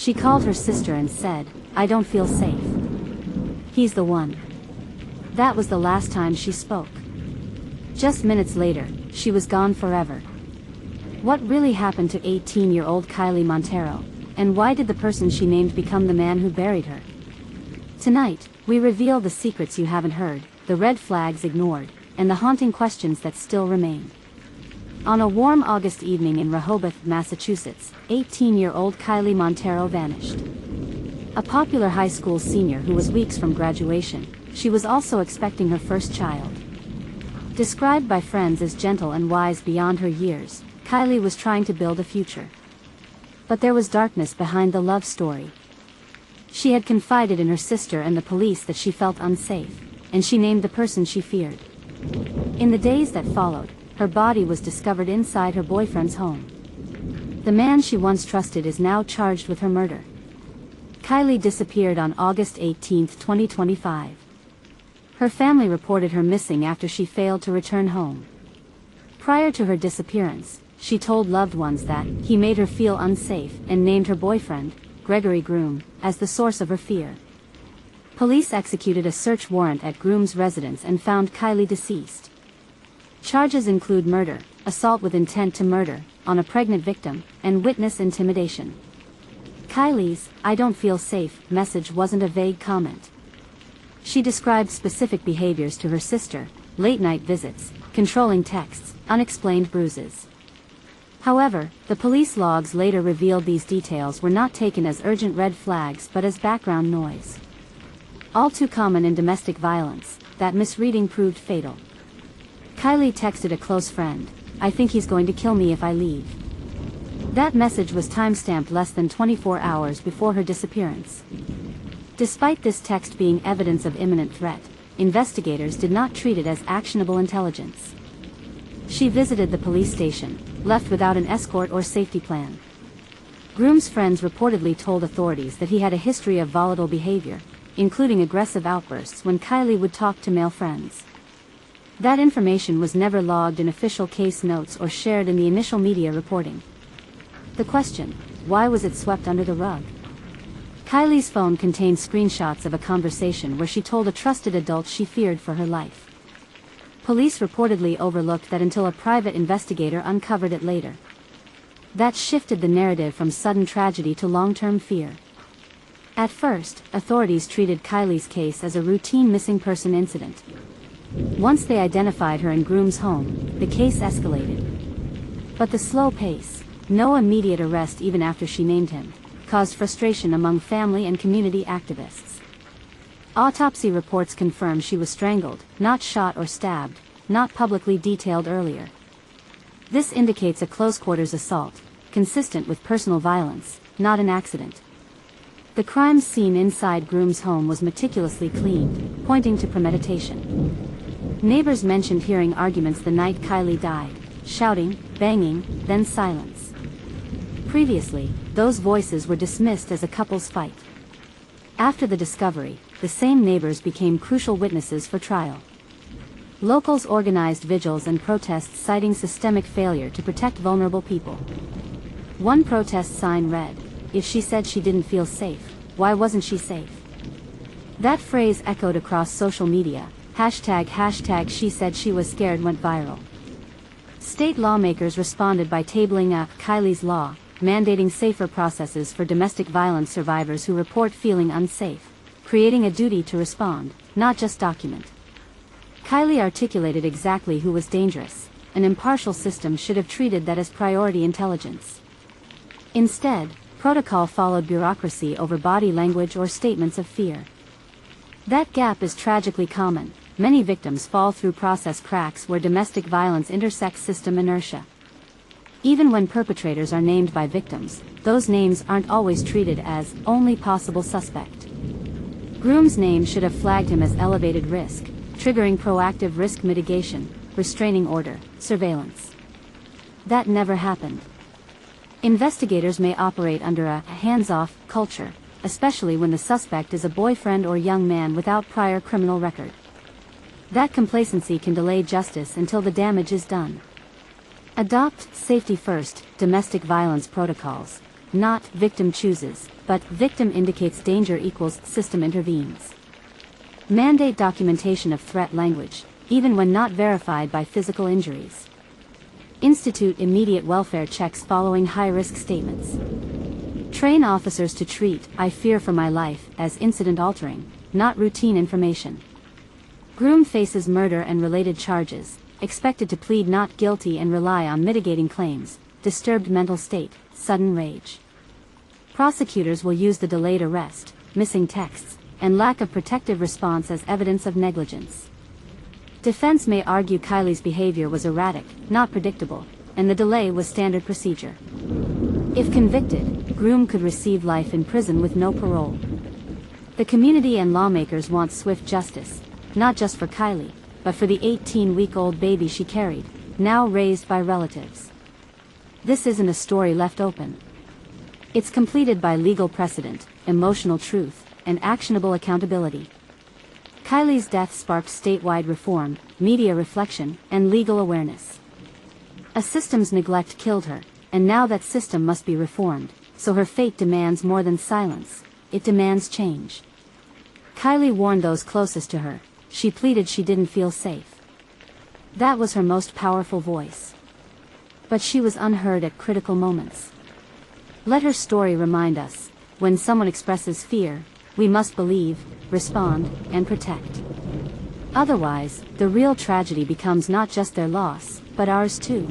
She called her sister and said, "I don't feel safe. He's the one." That was the last time she spoke. Just minutes later, she was gone forever. What really happened to 18-year-old Kylee Monteiro, and why did the person she named become the man who buried her? Tonight, we reveal the secrets you haven't heard, the red flags ignored, and the haunting questions that still remain. On a warm August evening in Rehoboth, Massachusetts, 18-year-old Kylee Monteiro vanished. A popular high school senior who was weeks from graduation, she was also expecting her first child. Described by friends as gentle and wise beyond her years, Kylee was trying to build a future. But there was darkness behind the love story. She had confided in her sister and the police that she felt unsafe, and she named the person she feared. In the days that followed, her body was discovered inside her boyfriend's home. The man she once trusted is now charged with her murder. Kylee disappeared on August 18, 2025. Her family reported her missing after she failed to return home. Prior to her disappearance, she told loved ones that he made her feel unsafe and named her boyfriend, Gregory Groom, as the source of her fear. Police executed a search warrant at Groom's residence and found Kylee deceased. Charges include murder, assault with intent to murder, on a pregnant victim, and witness intimidation. Kylee's "I don't feel safe" message wasn't a vague comment. She described specific behaviors to her sister: late-night visits, controlling texts, unexplained bruises. However, the police logs later revealed these details were not taken as urgent red flags but as background noise. All too common in domestic violence, that misreading proved fatal. Kylee texted a close friend, "I think he's going to kill me if I leave." That message was timestamped less than 24 hours before her disappearance. Despite this text being evidence of imminent threat, investigators did not treat it as actionable intelligence. She visited the police station, left without an escort or safety plan. Groom's friends reportedly told authorities that he had a history of volatile behavior, including aggressive outbursts when Kylee would talk to male friends. That information was never logged in official case notes or shared in the initial media reporting. The question: why was it swept under the rug? Kylee's phone contained screenshots of a conversation where she told a trusted adult she feared for her life. Police reportedly overlooked that until a private investigator uncovered it later. That shifted the narrative from sudden tragedy to long-term fear. At first, authorities treated Kylee's case as a routine missing person incident. Once they identified her in Groom's home, the case escalated. But the slow pace, no immediate arrest even after she named him, caused frustration among family and community activists. Autopsy reports confirm she was strangled, not shot or stabbed, not publicly detailed earlier. This indicates a close-quarters assault, consistent with personal violence, not an accident. The crime scene inside Groom's home was meticulously cleaned, pointing to premeditation. Neighbors mentioned hearing arguments the night Kylee died, shouting, banging, then silence. Previously, those voices were dismissed as a couple's fight. After the discovery, the same neighbors became crucial witnesses for trial. Locals organized vigils and protests citing systemic failure to protect vulnerable people. One protest sign read, "If she said she didn't feel safe, why wasn't she safe?" That phrase echoed across social media. Hashtag she said she was scared went viral. State lawmakers responded by tabling a Kylee's Law, mandating safer processes for domestic violence survivors who report feeling unsafe, creating a duty to respond, not just document. Kylee articulated exactly who was dangerous. An impartial system should have treated that as priority intelligence. Instead, protocol followed bureaucracy over body language or statements of fear. That gap is tragically common. Many victims fall through process cracks where domestic violence intersects system inertia. Even when perpetrators are named by victims, those names aren't always treated as only possible suspect. Groom's name should have flagged him as elevated risk, triggering proactive risk mitigation, restraining order, surveillance. That never happened. Investigators may operate under a hands-off culture, especially when the suspect is a boyfriend or young man without prior criminal record. That complacency can delay justice until the damage is done. Adopt safety-first domestic violence protocols. not victim chooses, but victim indicates danger equals system intervenes. Mandate documentation of threat language, even when not verified by physical injuries. Institute immediate welfare checks following high-risk statements. Train officers to treat "I fear for my life" as incident-altering, not routine information. Groom faces murder and related charges, expected to plead not guilty and rely on mitigating claims, disturbed mental state, sudden rage. Prosecutors will use the delayed arrest, missing texts, and lack of protective response as evidence of negligence. Defense may argue Kylie's behavior was erratic, not predictable, and the delay was standard procedure. If convicted, Groom could receive life in prison with no parole. The community and lawmakers want swift justice, not just for Kylee, but for the 18-week-old baby she carried, now raised by relatives. This isn't a story left open. It's completed by legal precedent, emotional truth, and actionable accountability. Kylie's death sparked statewide reform, media reflection, and legal awareness. A system's neglect killed her, and now that system must be reformed, so her fate demands more than silence, it demands change. Kylee warned those closest to her, she pleaded she didn't feel safe. That was her most powerful voice. But she was unheard at critical moments. Let her story remind us, when someone expresses fear, we must believe, respond, and protect. Otherwise, the real tragedy becomes not just their loss, but ours too.